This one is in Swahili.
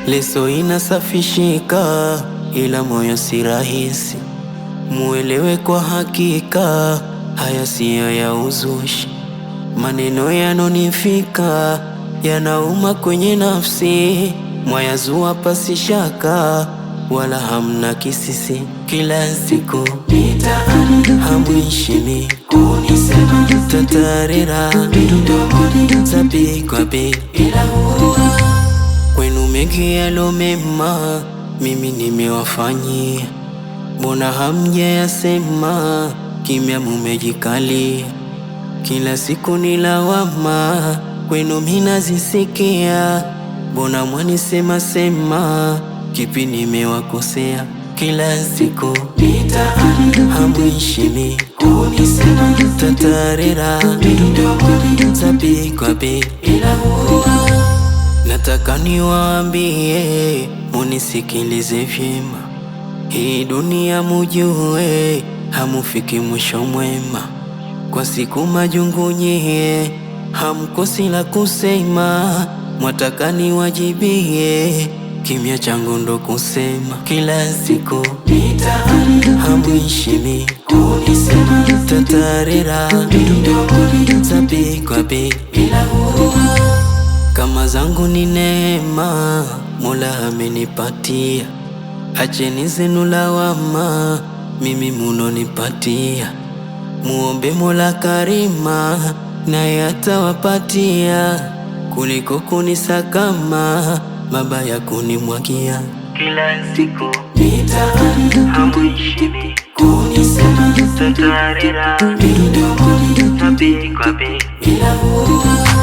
Leso inasafishika, ila moyo si rahisi. Muelewe kwa hakika, haya siyo ya uzushi. Maneno yanonifika, yanauma kwenye nafsi. Mwayazua pasi shaka, wala hamna kisisi. Kila siku mitaani hamwishimi kunisema tatarira, tapikwa bei ila huwa kwenu mengi yalo mema, mimi nimewafanyia. Mbona hamjayasema, kimya mumejikalia. Kila siku ni lawama, kwenu mimi nazisikia. Mbona mwanisema sema, kipi nimewakosea? Kila siku mitaani hamwishimi kunisema tatarira, tapikwa bei ila huwa nataka niwaambie, munisikilize vyema. Hii dunia mujue, hamufiki mwisho mwema. Kwa siku majungu nyie, hamkosi la kusema. Mwataka niwajibie, kimya changu ndo kusema. Kila siku mitaani hamwishimi kunisema tatarira, tapikwa bei ila huwa kama zangu ni neema, Mola amenipatia. Acheni zenu lawama, mimi munonipatia. Muombe Mola Karima, naye atawapatia. Kuliko kunisakama, mabaya kunimwagia. Kila siku mitaani hamwishimi kunisema tatarira, tapikwa bei ila huwa